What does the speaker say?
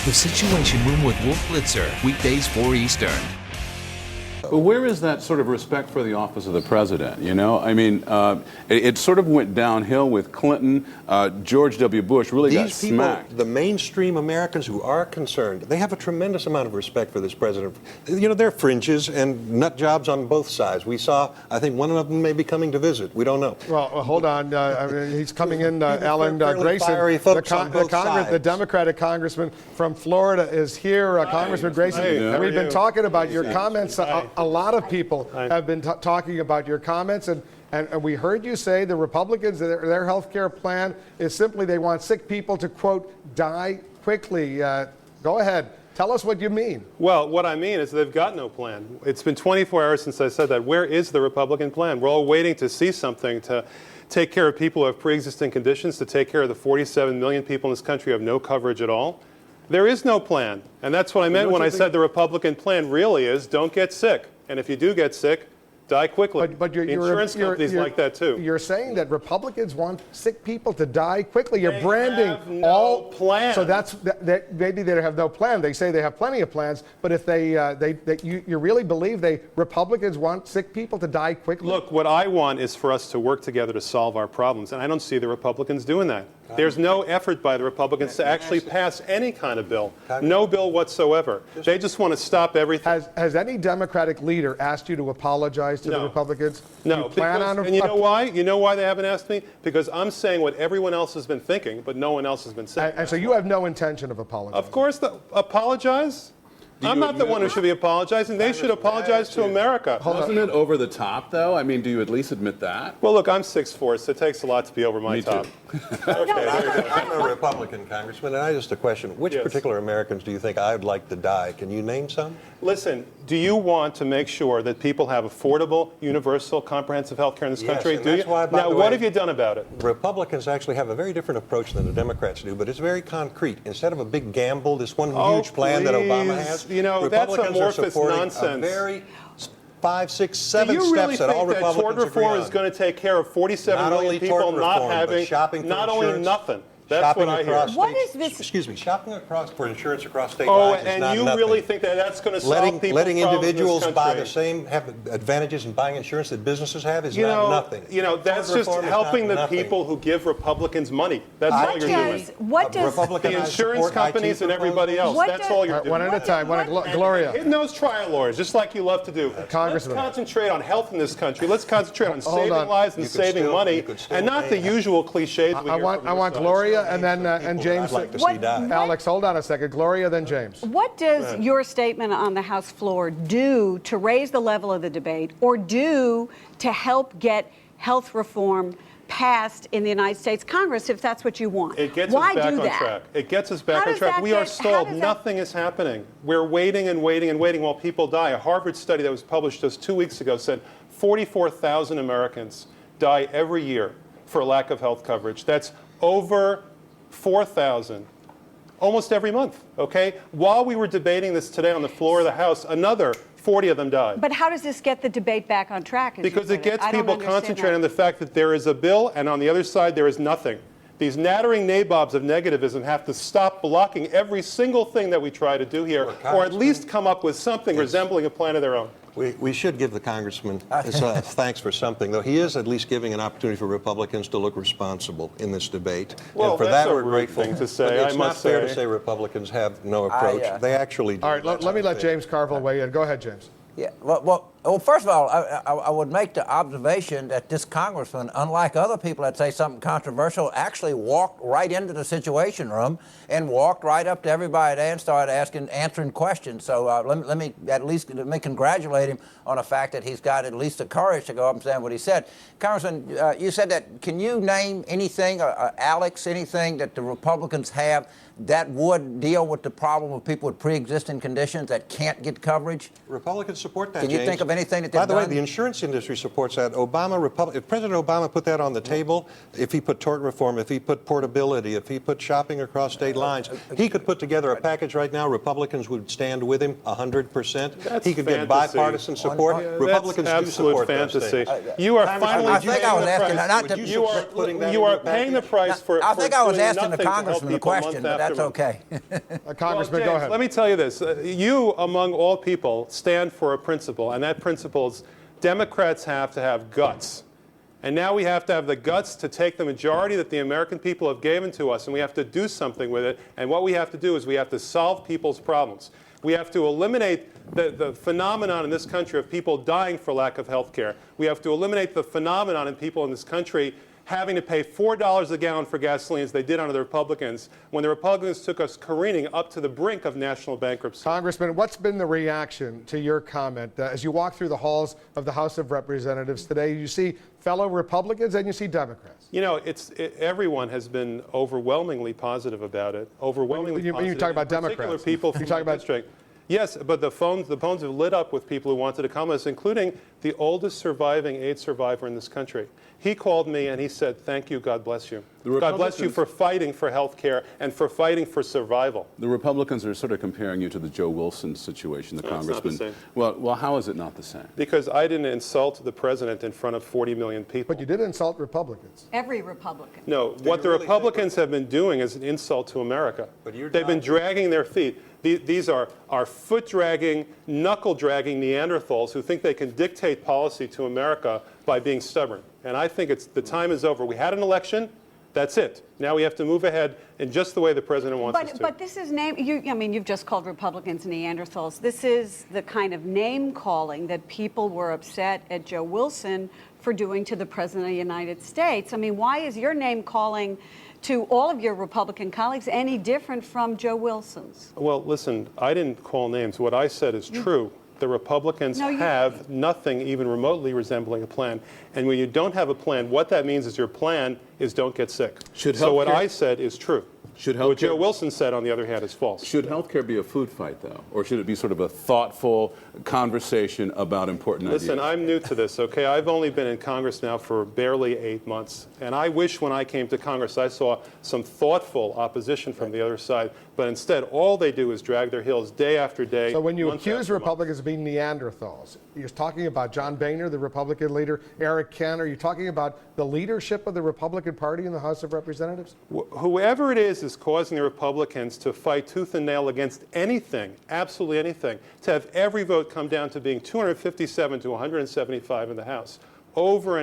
The Situation Room with Wolf Blitzer, weekdays 4 Eastern. But where is that sort of respect for the office of the president? You know, I mean, it sort of went downhill with Clinton. George W. Bush really got smacked. People, the mainstream Americans who are concerned, they have a tremendous amount of respect for this president. You know, there are fringes and nut jobs on both sides. We saw, I think one of them may be coming to visit. We don't know. Well, hold on. I mean, he's coming in, Alan Grayson. The Democratic congressman from Florida is here. Congressman Grayson, we've been talking about your comments. A lot of people have been talking about your comments, and we heard you say the Republicans, their health care plan is simply they want sick people to, quote, die quickly. Go ahead. Tell us what you mean. Well, what I mean is they've got no plan. It's been 24 hours since I said that. Where is the Republican plan? We're all waiting to see something to take care of people who have pre-existing conditions, to take care of the 47 million people in this country who have no coverage at all. There is no plan. And that's what I meant when I said the Republican plan really is don't get sick. And if you do get sick, die quickly. But insurance companies like that too. You're saying that Republicans want sick people to die quickly. You're branding have no plan. So maybe they have no plan. They say they have plenty of plans. But if you really believe Republicans want sick people to die quickly? Look, what I want is for us to work together to solve our problems, and I don't see the Republicans doing that. There's no effort by the Republicans to actually pass any kind of bill. No bill whatsoever. They just want to stop everything. Has any Democratic leader asked you to apologize to the Republicans? No. And you know why? You know why they haven't asked me? Because I'm saying what everyone else has been thinking, but no one else has been saying. And so you have no intention of apologizing? Of course, apologize? I'm not the one who should be apologizing. They should apologize to America. Wasn't it over the top, though? I mean, do you at least admit that? Well, look, I'm 6'4", so it takes a lot to be over my top. Okay, I'm a Republican congressman, and I just a question. Which particular Americans do you think I'd like to die? Can you name some? Listen, do you want to make sure that people have affordable, universal, comprehensive health care in this country? Do you? Now, what have you done about it? Republicans actually have a very different approach than the Democrats do, but it's very concrete. Instead of a big gamble, this one huge plan that Obama has, you know, that's amorphous nonsense. A very 5, 6, 7 Do you really steps that all think that Republicans tort reform is going to take care of 47 million people not having, not only nothing? That's what I hear. What is this? Excuse me, shopping across for insurance across state lines is not and you nothing. really think that that's going to solve people's letting problems individuals in this buy country? the same have advantages in buying insurance that businesses have is not nothing. You know, that's just helping the people who give Republicans money. That's all you're doing. What does the insurance companies and everybody else? That's all you're doing. One at a time. Gloria. Hitting those trial lawyers, just like you love to do. Let's concentrate on health in this country. Let's concentrate on saving lives and saving money, and not the usual cliches we hear from I want Gloria and then James. Alex, hold on a second. Gloria, then James. What does your statement on the House floor do to raise the level of the debate or do to help get health reform passed in the United States Congress if that's what you want? It gets us back on track. It gets us back on track. We are stalled. Nothing is happening. We're waiting and waiting and waiting while people die. A Harvard study that was published just 2 weeks ago said 44,000 Americans die every year for lack of health coverage. That's over 4,000 almost every month, okay? While we were debating this today on the floor of the House, another 40 of them died. But how does this get the debate back on track? Because it gets people concentrating on the fact that there is a bill and on the other side there is nothing. These nattering nabobs of negativism have to stop blocking every single thing that we try to do here, or at least come up with something resembling a plan of their own. We should give the congressman thanks for something, though. He is at least giving an opportunity for Republicans to look responsible in this debate. Well, and for that's that, a we're rude grateful. thing to say, but it's I not must fair say. to say Republicans have no approach. They actually do. All right, let me let James Carville weigh in. Go ahead, James. Yeah. Well, first of all, I would make the observation that this congressman, unlike other people that say something controversial, actually walked right into the Situation Room and walked right up to everybody there and started answering questions. So let me congratulate him on the fact that he's got at least the courage to go up and say what he said. Congressman, you said that. Can you name anything, Alex, anything that the Republicans have that would deal with the problem of people with pre-existing conditions that can't get coverage? Republicans support that. Can you think of anything that they've By the way, done? the insurance industry supports that. If President Obama put that on the table, if he put tort reform, if he put portability, if he put shopping across state lines, he could put together a package right now. Republicans would stand with him 100%. He could get bipartisan support. Republicans do support fantasy. those states. You are finally. I think I was asking not to. You are paying the price for. I think I was doing asking the nothing to help congressman the people question, month but that's after month. okay. Congressman, Well, go James, ahead. let me tell you this. You, among all people, stand for a principle, and that principle is Democrats have to have guts. And now we have to have the guts to take the majority that the American people have given to us, and we have to do something with it. And what we have to do is we have to solve people's problems. We have to eliminate the phenomenon in this country of people dying for lack of health care. We have to eliminate the phenomenon in people in this country having to pay $4 a gallon for gasoline as they did under the Republicans when the Republicans took us careening up to the brink of national bankruptcy. Congressman, what's been the reaction to your comment? As you walk through the halls of the House of Representatives today, you see fellow Republicans and you see Democrats. You know, everyone has been overwhelmingly positive about it. Overwhelmingly positive. You talk about Democrats. Particular people from my district. Yes, but the phones have lit up with people who wanted to come us, including the oldest surviving AIDS survivor in this country. He called me and he said, "Thank you, God bless you. God bless you for fighting for health care and for fighting for survival." The Republicans are sort of comparing you to the Joe Wilson situation, the congressman. It's not the same. Well, how is it not the same? Because I didn't insult the president in front of 40 million people. But you did insult Republicans. Every Republican. No, what the Republicans have been doing is an insult to America. They've been dragging their feet. These are foot-dragging, knuckle-dragging Neanderthals who think they can dictate policy to America by being stubborn. And I think the time is over. We had an election. That's it. Now we have to move ahead in just the way the president wants us to. But this is you've just called Republicans Neanderthals. This is the kind of name calling that people were upset at Joe Wilson for doing to the president of the United States. I mean, why is your name calling to all of your Republican colleagues any different from Joe Wilson's? Well, listen, I didn't call names. What I said is true. The Republicans have nothing even remotely resembling a plan. And when you don't have a plan, what that means is your plan is don't get sick. So what I said is true. What Joe Wilson said, on the other hand, is false. Should health care be a food fight, though? Or should it be sort of a thoughtful conversation about important ideas? Listen, I'm new to this, okay? I've only been in Congress now for barely 8 months. And I wish when I came to Congress I saw some thoughtful opposition from the other side. But instead, all they do is drag their heels day after day. So when you accuse Republicans of being Neanderthals, you're talking about John Boehner, the Republican leader, Eric Kent. Are you talking about the leadership of the Republican Party in the House of Representatives? Whoever it is causing the Republicans to fight tooth and nail against anything, absolutely anything, to have every vote come down to being 257 to 175 in the House, over and